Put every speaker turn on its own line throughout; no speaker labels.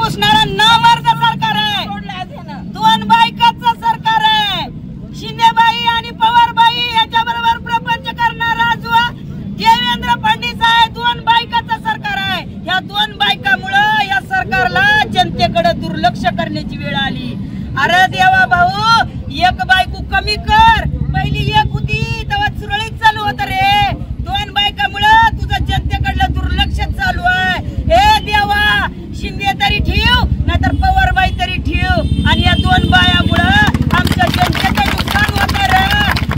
पुसणारा नामर्द सरकार आहे, दोन बायकाचं सरकार आहे। शिंदेबाई आणि पवारबाई याच्याबरोबर प्रपंच करणारा जो देवेंद्र फडणवीस आहे, दोन बायकाचं सरकार आहे। या दोन बायकामुळे या सरकारला जनतेकडे दुर्लक्ष करण्याची वेळ आली। अरे देवा भाऊ, एक बायको कमी कर, पहिली एक होती तेव्हा सुरळीत चालू होत रे, दोन बायकामुळे तुझं जनतेकडलं दुर्लक्ष चालू आहे। हे देवा, शिंदे तरी ठेव नाहीतर पवारबाई तरी ठेव, आणि या दोन बायामुळे आमच्या जनतेचं नुकसान होत रे।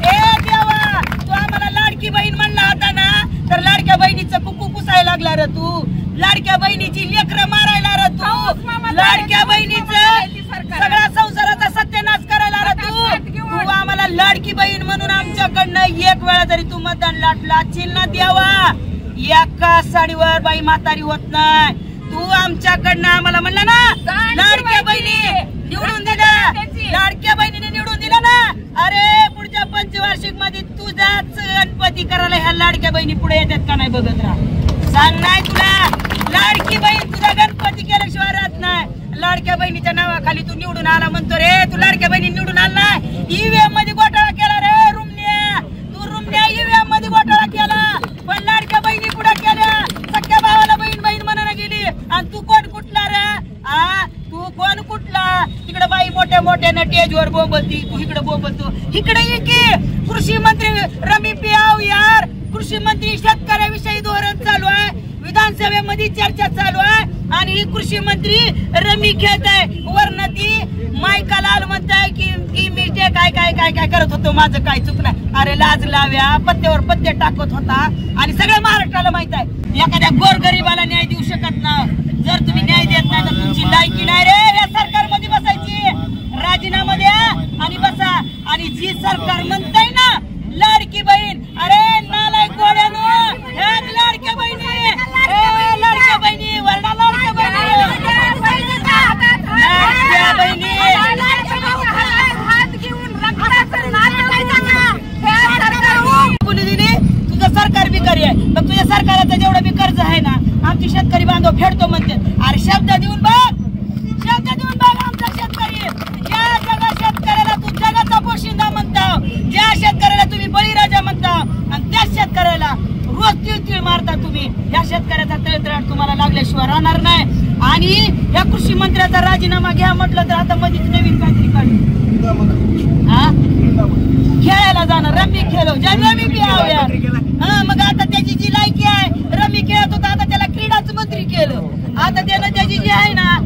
हे देवा, तू आम्हाला लाडकी बहीण म्हणला होता ना, तर लाडक्या बहिणीचं कुकू पुसायला लागला रे तू, लाडक्या बहिणीची लेकरं मारायला रे तू, लाडक्या बहिणीचं सगळा संसाराचा सत्यानाश करायला रे तू आम्हाला लाडकी बहीण म्हणून आमच्याकडनं एक वेळा जरी तू मतदान लाटलाचील ना देवा, एका साडीवर बाई म्हातारी होत नाही। तू आमच्याकडनं आम्हाला म्हणला ना लाडक्या बहिणी निवडून दिला, लाडक्या बहिणीने निवडून दिला ना, अरे पुढच्या पंचवार्षिक मध्ये तुझाच गणपती करायला ह्या लाडक्या बहिणी पुढे येतात का नाही बघत राहा, सांग नाही तुला लाडकी बहीण तुझा गणपती केल्याशिवाय राहत नाही। लाडक्या बहिणीच्या नावाखाली तू निवडून आला म्हणतो रे, तू लाडक्या बहिणी निवडून आला नाही, ईव्हीएम मध्ये घोटाळा केला रे रुमण्या, तू रुमण्या ईव्हीएम मध्ये घोटाळा केला, पण लाडक्या बहिणी पुढे केल्या, सख्या भावाला बहीण बहीण म्हणायला गेली, आणि तू कोण कुठला रे? तू कोण कुठला? तिकडे बाई मोठ्या मोठ्या स्टेजवर बोंबलती, तू इकडे बोंबलतो, इकडे ये की कृषी मंत्री रमी पियाव यार, कृषी मंत्री शेतकऱ्याविषयी धोरण चालू आहे, विधानसभेमध्ये चर्चा चालू आहे, आणि ही कृषी मंत्री रमी खेळत आहे, वरनं ती मायका लाल म्हणताय की मी ते काय काय काय काय करत होतो, माझं काय चुकलं। अरे लाज लाव्या, पत्त्यावर पत्ते टाकत होता, आणि सगळ्या महाराष्ट्राला माहित आहे एखाद्या गोरगरीबाला न्याय देऊ शकत नाही। जर तुम्ही न्याय देत नाही तर तुमची लायकी नाही रे या सरकारमध्ये बसायची, राजीनामा द्या आणि बसा। आणि जी सरकार म्हणताय ना लाडकी बहीण, अरे नालायक गोड्यानो, लाडक्या बहिणी, लाडक्या बहिणी वरडा, लाडक्या बहिणी, लाडक्या बहिणी तुझं सरकार बिकारी आहे, मग तुझ्या सरकाराचं जेवढं बी कर्ज आहे ना आमची शेतकरी बांधव फेडतो म्हणते। अरे शब्द देऊन बघ, शब्द देऊन बघ आमचा शेतकरी, ज्या जगा शेतकऱ्याला तू जगाचा पोशिंदा म्हणता, ज्या शेतकऱ्याला तुम्ही बळीराजा म्हणता, आणि त्या शेतकऱ्याला रोज तिळ मारता तुम्ही, या शेतकऱ्याचा तळतळाट तुम्हाला लागल्याशिवाय राहणार नाही। आणि या कृषी मंत्र्याचा राजीनामा घ्या म्हटलं तर आता मध्येच नवीन काहीतरी काढलं, खेळायला जाणार, रमी खेळो रमी पियाव, मग आता त्याची जी लायकी आहे, रमी खेळत होता, आता त्याला क्रीडाच मंत्री केलं, आता त्यानं त्याची जी आहे ना